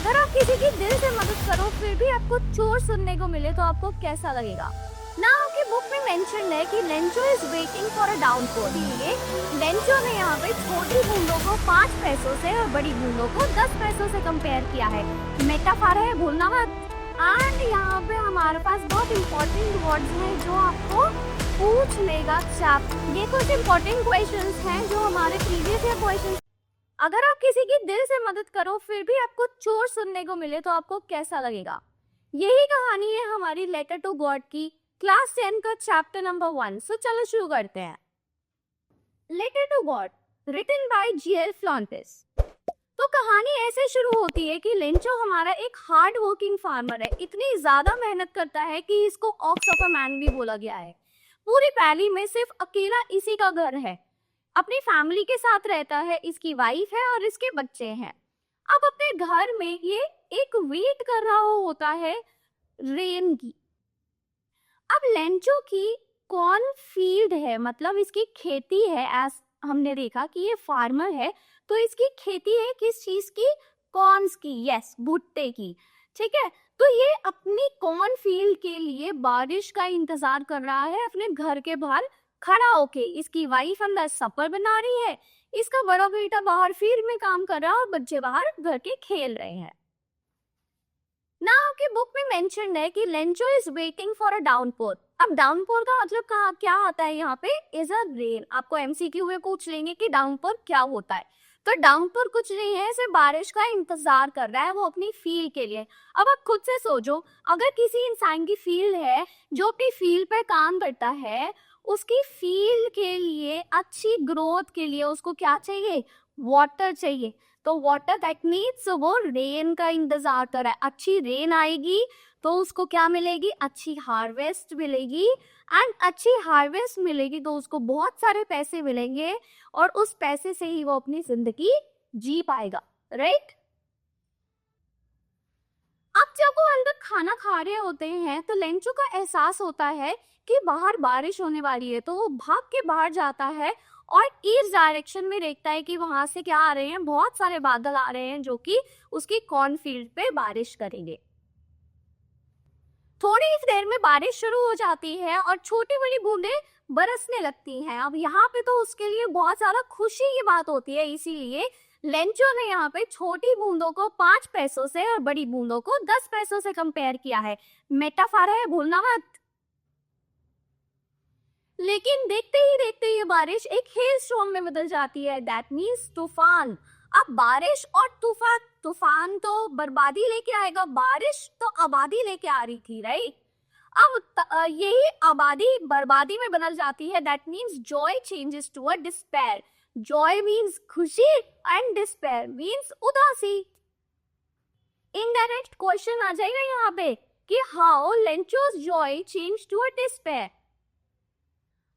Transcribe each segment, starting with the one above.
अगर आप किसी की दिल से मदद करो फिर भी आपको चोर सुनने को मिले तो आपको कैसा लगेगा? ना आपकी बुक में मेंशन है कि Lencho is waiting for a downfall. इसलिए लेंचो ने यहाँ पे छोटी बूंदों को 5 पैसों से और बड़ी बूंदों को 10 पैसों से कंपेयर किया है। मेटाफर है, भूलना मत। एंड यहाँ पे हमारे पास बहुत इंपॉर्टेंट वर्ड्स हैं जो आपको पूछ लेगा चैप। ये कुछ इंपॉर्टेंट क्वेश्चंस हैं जो हमारे प्रीवियस ईयर क्वेश्चंस। अगर आप किसी की दिल से मदद करो फिर भी आपको चोर सुनने को मिले तो आपको कैसा लगेगा? यही कहानी है हमारी लेटर टू गॉड की, क्लास 10 का चैप्टर नंबर 1। सो चलो शुरू करते हैं। Letter to God written by GL Fuentes. तो कहानी ऐसे शुरू होती है कि लेंचो हमारा एक हार्ड वर्किंग फार्मर है। इतनी ज्यादा मेहनत करता है कि इसको ऑक्स ऑफ अ मैन भी बोला गया है। पूरी वैली में सिर्फ अकेला इसी का घर है। अपनी फैमिली के साथ रहता है, इसकी वाइफ है और इसके बच्चे हैं। अब अपने घर में ये एक वेट कर रहा होता है रेन की। अब लेंचो की कॉर्न फील्ड है, मतलब इसकी खेती है। एज हमने देखा कि ये फार्मर है तो इसकी खेती है किस चीज की? कॉर्न्स की। यस, भुट्टे की। ठीक है, तो ये अपनी कॉर्न फील्ड के लिए बारिश का इंतजार कर रहा है अपने घर के बाहर खड़ा होके। इसकी वाइफ अंदर सपर बना रही है, इसका बड़ा बेटा बाहर फील्ड में काम कर रहा है और बच्चे बाहर घर के खेल रहे हैं। ना आपकी बुक में मेंशन है कि Lencho is waiting for a downpour. अब डाउनपोर का मतलब क्या आता है? यहाँ पे इज अ रेन। आपको एमसीक्यू में पूछ लेंगे कि डाउनपोर क्या होता है। तो डाउनपोर कुछ नहीं है, सिर्फ बारिश का इंतजार कर रहा है वो अपनी फील्ड के लिए। अब आप खुद से सोचो, अगर किसी इंसान की फील्ड है जो अपनी फील्ड पर काम करता है, उसकी फील्ड के लिए अच्छी ग्रोथ के लिए उसको क्या चाहिए? वाटर चाहिए। तो वाटर दैट मीन्स वो रेन का इंतजार कर रहा है। अच्छी रेन आएगी तो उसको क्या मिलेगी? अच्छी हार्वेस्ट मिलेगी। एंड अच्छी हार्वेस्ट मिलेगी तो उसको बहुत सारे पैसे मिलेंगे और उस पैसे से ही वो अपनी जिंदगी जी पाएगा। राइट? अब जब वो अंदर खाना खा रहे होते हैं तो लेंचो का एहसास होता है कि बाहर बारिश होने वाली है। तो वो भाग के बाहर जाता है और ईस्ट डायरेक्शन में देखता है कि वहां से क्या आ रहे हैं? बहुत सारे बादल आ रहे हैं जो कि उसकी कॉर्नफील्ड पे बारिश करेंगे। थोड़ी ही देर में बारिश शुरू हो जाती है और छोटी बड़ी बूंदें बरसने लगती हैं। अब यहाँ पे तो उसके लिए बहुत ज्यादा खुशी की बात होती है, इसीलिए लेंचो ने यहाँ पे छोटी बूंदों को 5 पैसों से और बड़ी बूंदों को 10 पैसों से कंपेयर किया है। मेटाफर है, भूलना मत। लेकिन देखते ही देखते ये बारिश एक हेल स्टॉर्म में बदल जाती है। दैट मीन्स तूफान। अब बारिश और तूफान, तूफान तो बर्बादी लेके आएगा, बारिश तो आबादी लेके आ रही थी। राइट? अब यही आबादी बर्बादी में बदल जाती है। That means joy changes to a despair. Joy means खुशी एंड डिस्पेयर मीन्स उदासी। इनडायरेक्ट क्वेश्चन आ जाएगा यहाँ पे कि how Lencho's joy change to a despair.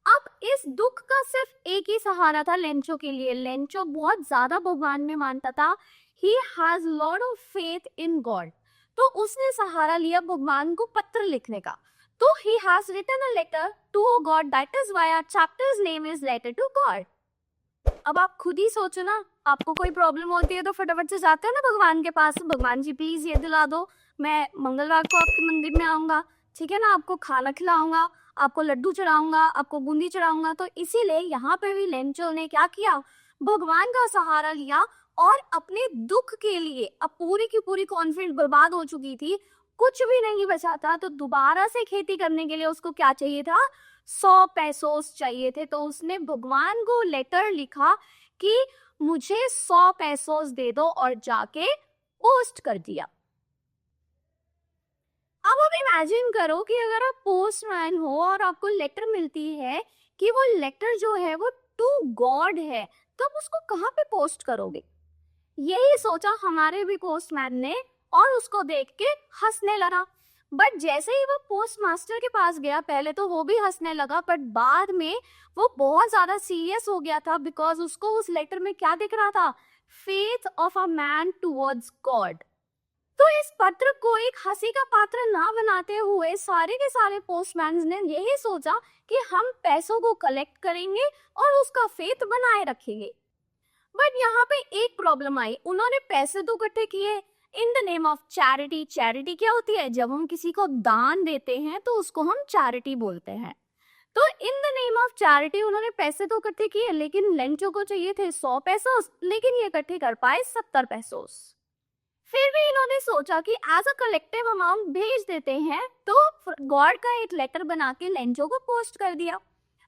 अब इस दुख का सिर्फ एक ही सहारा था लेंचो के लिए। लेंचो बहुत ज्यादा भगवान में मानता था। He has lot of faith in God. तो उसने सहारा लिया भगवान को पत्र लिखने का। तो he has written a letter to God. That is why our chapter's name is letter to God. अब आप खुद ही सोचो ना, आपको कोई प्रॉब्लम होती है तो फटाफट से जाते हैं ना भगवान के पास, भगवान जी प्लीज ये दिला दो, मैं मंगलवार को आपके मंदिर में आऊंगा, ठीक है ना, आपको खाना खिलाऊंगा, आपको लड्डू चढ़ाऊंगा, आपको बूंदी चढ़ाऊंगा। तो इसीलिए यहाँ पे भी लेंचो ने क्या किया? भगवान का सहारा लिया और अपने दुख के लिए, अब पूरी की पूरी कॉन्फिडेंस बर्बाद हो चुकी थी, कुछ भी नहीं बचा था, तो दोबारा से खेती करने के लिए उसको क्या चाहिए था? 100 पैसोस चाहिए थे। तो उसने भगवान को लेटर लिखा कि मुझे 100 पैसोस दे दो और जाके पोस्ट कर दिया। अब आप इमेजिन करो कि अगर आप पोस्टमैन हो और आपको लेटर मिलती है कि वो लेटर जो है वो टू गॉड है, तो आप उसको कहाँ पे पोस्ट करोगे? यही सोचा हमारे भी पोस्टमैन ने और उसको देख के हंसने लगा। बट जैसे ही वो पोस्ट मास्टर के पास गया, पहले तो वो भी हंसने लगा, बट बाद में वो बहुत ज्यादा सीरियस हो गया था, बिकॉज उसको उस लेटर में क्या दिख रहा था? Faith of a man towards God. तो इस पत्र को एक हंसी का पात्र ना बनाते हुए सारे के सारे पोस्टमैन ने यही सोचा कि हम पैसों को कलेक्ट करेंगे और उसका फेथ बनाए रखेंगे। बट यहाँ पे एक प्रॉब्लम आई। उन्होंने पैसे तो इकट्ठे किए, in the name of charity. Charity क्या होती है? जब हम किसी को दान देते हैं तो उसको हम चैरिटी बोलते हैं। तो in the name of charity उन्होंने पैसे तो इकट्ठे किए, लेकिन लेंचो को चाहिए थे 100 पेसोस, लेकिन ये इकट्ठे कर पाए 70 पेसोस। फिर भी इन्होंने सोचा कि एज अ कलेक्टिव अमाउंट भेज देते हैं, तो गॉड का एक लेटर बना के लेंचो को पोस्ट कर दिया।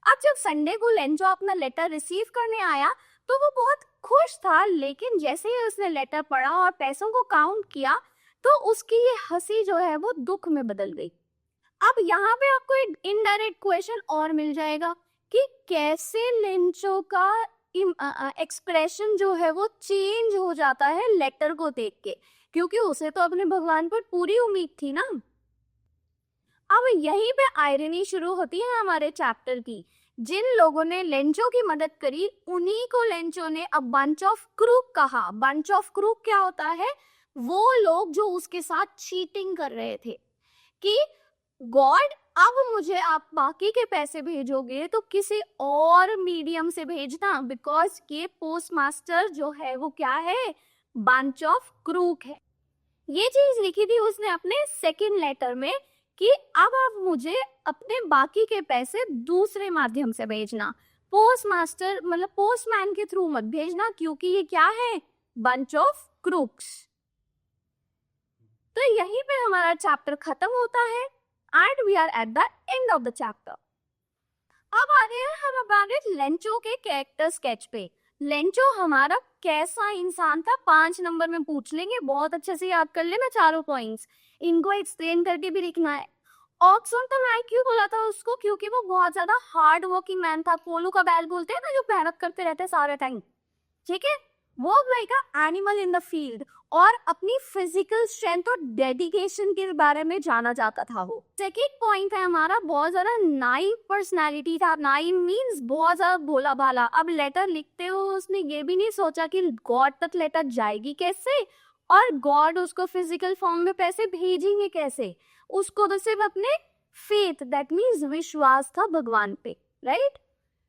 अब जब संडे को लेंचो अपना लेटर रिसीव करने आया तो वो बहुत खुश था, लेकिन जैसे ही उसने लेटर पढ़ा और पैसों को काउंट किया तो उसकी ये हंसी जो है वो दुख में बदल गई। अब यहाँ पे आपको एक इनडायरेक्ट क्वेश्चन और मिल जाएगा कि कैसे लेंचो का एक्सप्रेशन जो है वो चेंज हो जाता है लेटर को देख के, क्योंकि उसे तो अपने भगवान पर पूरी उम्मीद थी ना। अब यहीं पे आयरनी शुरू होती है हमारे चैप्टर की। जिन लोगों ने लेंचो की मदद करी उन्हीं को लेंचो ने अब बंच ऑफ क्रूक कहा। बंच ऑफ क्रूक क्या होता है? वो लोग जो उसके साथ चीटिंग कर रहे थे कि गॉड अब मुझे आप बाकी के पैसे भेजोगे तो किसी और मीडियम से भेजना, बिकॉज ये पोस्ट मास्टर जो है वो क्या है? बंच ऑफ क्रूक है। ये चीज लिखी थी उसने अपने सेकंड लेटर में कि अब आप मुझे अपने बाकी के पैसे दूसरे माध्यम से भेजना, पोस्ट मास्टर मतलब पोस्टमैन के थ्रू मत भेजना, क्योंकि ये क्या है? Bunch of crooks. तो यहीं पे हमारा चैप्टर खत्म होता है and we are at the end of the chapter. अब आ रहे हैं हम हमारे लेंचो के कैरेक्टर स्केच पे। लेंचो हमारा कैसा इंसान था 5 नंबर में पूछ लेंगे, बहुत अच्छे से याद कर लेना चारों पॉइंट्स, इनको एक्सप्लेन करके भी लिखना है। ऑक्सफोर्ड तो मैं क्यों बोला था उसको? क्योंकि वो बहुत ज्यादा हार्ड वर्किंग मैन था। पोलो का बैल बोलते हैं ना, जो मेहनत करते रहते हैं सारे टाइम, ठीक है? वो like a animal in the field, और अपनी फिजिकल स्ट्रेंथ और डेडिकेशन के बारे में जाना जाता था वो। सेकेंड पॉइंट है हमारा, बहुत ज्यादा नाइव पर्सनैलिटी था। नाइव मीन्स बहुत ज्यादा भोला भाला। अब लेटर लिखते हो उसने ये भी नहीं सोचा कि गॉड तक लेटर जाएगी कैसे और गॉड उसको फिजिकल फॉर्म में पैसे भेजेंगे कैसे। उसको तो सिर्फ अपने फेथ, दैट मीन्स विश्वास था भगवान पे, right?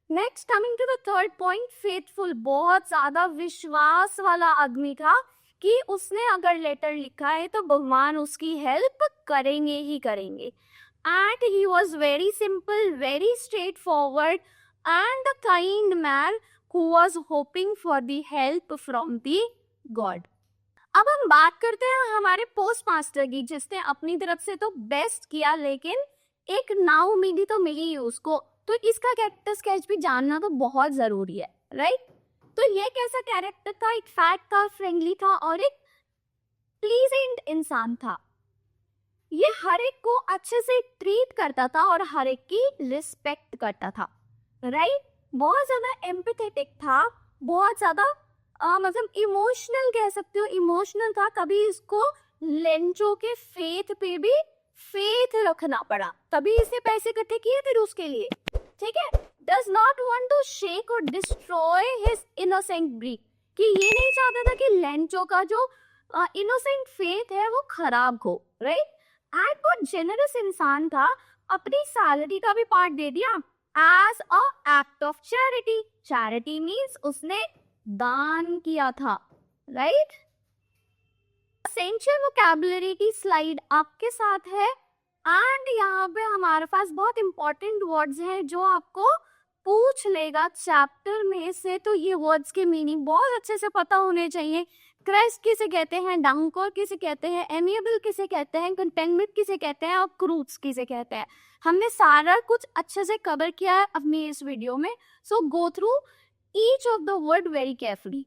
Next coming to the third point, faithful. बहुत ज्यादा विश्वास वाला आदमी था कि उसने अगर लेटर लिखा है तो भगवान उसकी हेल्प करेंगे ही करेंगे। And he was very simple, very straight forward and a kind man who was hoping for the help from the God. अब हम बात करते हैं हमारे पोस्ट मास्टर की, जिसने अपनी तरफ से तो बेस्ट किया, लेकिन एक नाउमीदी तो मिली ही उसको। तो इसका कैरेक्टर स्केच भी जानना तो बहुत जरूरी है, राइट? तो ये कैसा कैरेक्टर था? एक फैट था, फ्रेंडली था और एक प्लीजेंट इंसान था। ये हर एक को अच्छे से ट्रीट करता था और हर एक की रिस्पेक्ट करता था, राइट? बहुत ज्यादा एम्पैथेटिक था, बहुत ज्यादा मतलब इमोशनल कह सकते हो, इमोशनल था। कभी इसको लेंचो के फेथ पे भी फेथ रखना पड़ा, तभी इसे पैसे इकट्ठे किए थे उसके लिए, ठीक है? Does not want to shake or destroy his innocent breed, कि ये नहीं चाहता था कि लेंचो का जो इनोसेंट फेथ है वो खराब हो, राइट? एंड बहुत जेनरस इंसान था, अपनी सैलरी का भी पार्ट दे दिया as a act of charity. Charity means उसने दान किया था, राइट? एसेंशियल वोकैबुलरी की स्लाइड आपके साथ है एंड यहाँ पे हमारे पास बहुत इंपॉर्टेंट वर्ड्स हैं जो आपको पूछ लेगा चैप्टर में से। तो ये वर्ड्स के मीनिंग बहुत अच्छे से पता होने चाहिए। क्रेस्ट किसे कहते हैं, डाउनकोर किसे कहते हैं, एमिएबल किसे कहते हैं, कंटेनमेंट किसे कहते हैं और क्रूट्स किसे कहते हैं। हमने सारा कुछ अच्छे से कवर किया है अपनी इस वीडियो में, so go through each of the word very carefully.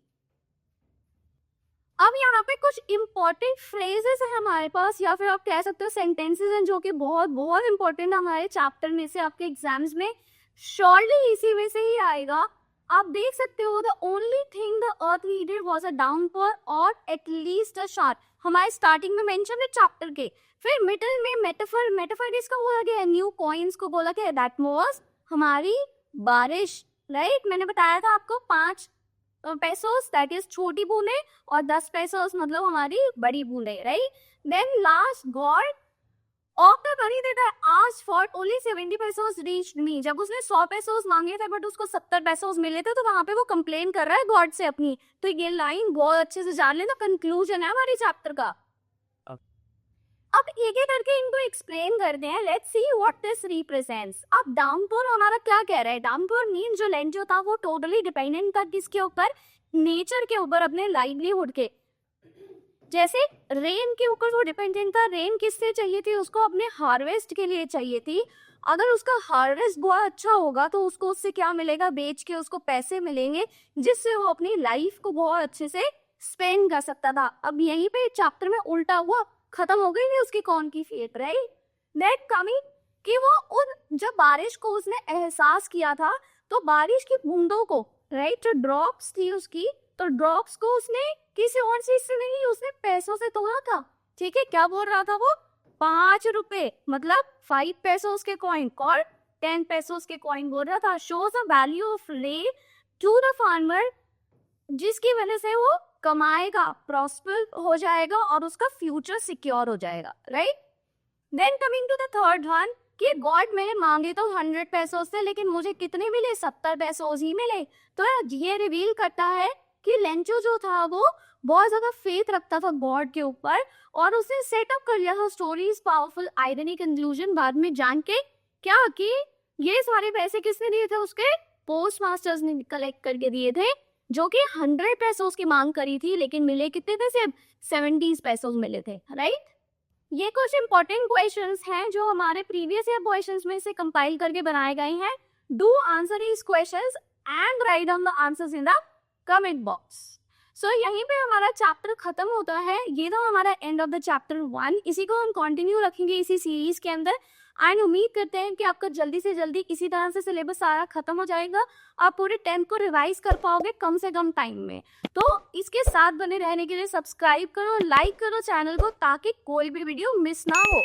अब यहाँ पे कुछ इंपॉर्टेंट फ्रेजेस है हमारे पास, या फिर आप कह सकते हो सेंटेंसेस हैं, जो कि बहुत बहुत इंपॉर्टेंट हमारे चैप्टर में से आपके एग्जाम्स में श्योरली इसी में से ही आएगा। आप देख सकते हो, the only thing the earth needed was a downpour और एट लीस्ट अ शावर। हमारे स्टार्टिंग में मेंशन है चैप्टर के, फिर मिडिल में मेटाफर, मेटाफर किसका बोला गया है? न्यू कॉइन्स को बोला गया, दैट वाज हमारी बारिश, राइट? मैंने बताया था आपको 5 पेसोस दैट इज छोटी बूंदे और 10 पेसोस मतलब हमारी बड़ी बूंदे, right? Then last God offer बनी देता है आज for only 70 pesos reached me. जब उसने 100 pesos मांगे थे बट उसको 70 pesos मिले थे, तो वहां पे वो कंप्लेन कर रहा है गॉड से अपनी। तो ये लाइन बहुत अच्छे से जान लेना, कंक्लूजन है हमारी चैप्टर का। अब एक एक करके इनको एक्सप्लेन करते हैं। Let's see what this represents. अब डाउनपोर हमारा क्या कह रहा है? डाउनपोर मीन जो लेंचो था वो टोटली डिपेंडेंट था किसके ऊपर? नेचर के ऊपर, अपने लाइवलीहुड के। जैसे रेन के ऊपर वो डिपेंडेंट था। रेन किससे चाहिए थी? उसको अपने हार्वेस्ट के लिए चाहिए थी। अगर उसका हार्वेस्ट बहुत अच्छा होगा तो उसको उससे क्या मिलेगा? बेच के उसको पैसे मिलेंगे, जिससे वो अपनी लाइफ को बहुत अच्छे से स्पेंड कर सकता था। अब यहीं पे चैप्टर में उल्टा हुआ, खत्म हो गई नहीं उसकी कौन की फेट, राइट? दैट कमिंग कि वो उन जब बारिश को उसने एहसास किया था, तो बारिश की बूंदों को, राइट, जो ड्रॉप्स थी उसकी, तो ड्रॉप्स को उसने किसी और चीज से नहीं, उसने पैसों से तोड़ा था। ठीक है, क्या बोल रहा था वो? 5 रुपए, मतलब 5 pesos के कॉइन और 10 pesos के कॉइन बोल रहा था। Shows the value of rain to the farmer, जिसकी वजह से वो कमाएगा, प्रॉस्पर हो जाएगा और उसका फ्यूचर सिक्योर हो जाएगा, right? Then coming to the third one कि गॉड मैंने मांगे तो 100 pesos से, लेकिन मुझे कितने मिले? 70 pesos ही मिले। तो ये रिवील करता है कि लेंचो जो था वो बहुत ज्यादा फेथ रखता था गॉड के ऊपर, और उसने सेटअप कर लिया था स्टोरीज पावरफुल आयरनी कंक्लूजन बाद में जान के क्या कि ये सारे पैसे किसने दिए थे? उसके पोस्ट मास्टर्स ने कलेक्ट करके दिए थे, जो कि 100 pesos की मांग करी थी, लेकिन मिले कितने थे? सिर्फ 70 pesos मिले थे, राइट? ये कुछ इंपॉर्टेंट क्वेश्चंस हैं जो हमारे प्रीवियस ईयर क्वेश्चंस में से कंपाइल करके बनाए गए हैं। Do answer these questions and write down the answers in the comment box. सो यहीं पे हमारा चैप्टर खत्म होता है। ये तो हमारा एंड ऑफ द चैप्टर 1। इसी को हम कंटिन्यू रखेंगे इसी सीरीज के अंदर, एंड उम्मीद करते हैं कि आपका जल्दी से जल्दी इसी तरह से सिलेबस सारा खत्म हो जाएगा। आप पूरे 10 को रिवाइज कर पाओगे कम से कम टाइम में। तो इसके साथ बने रहने के लिए सब्सक्राइब करो, लाइक करो चैनल को, ताकि कोई भी वीडियो मिस ना हो।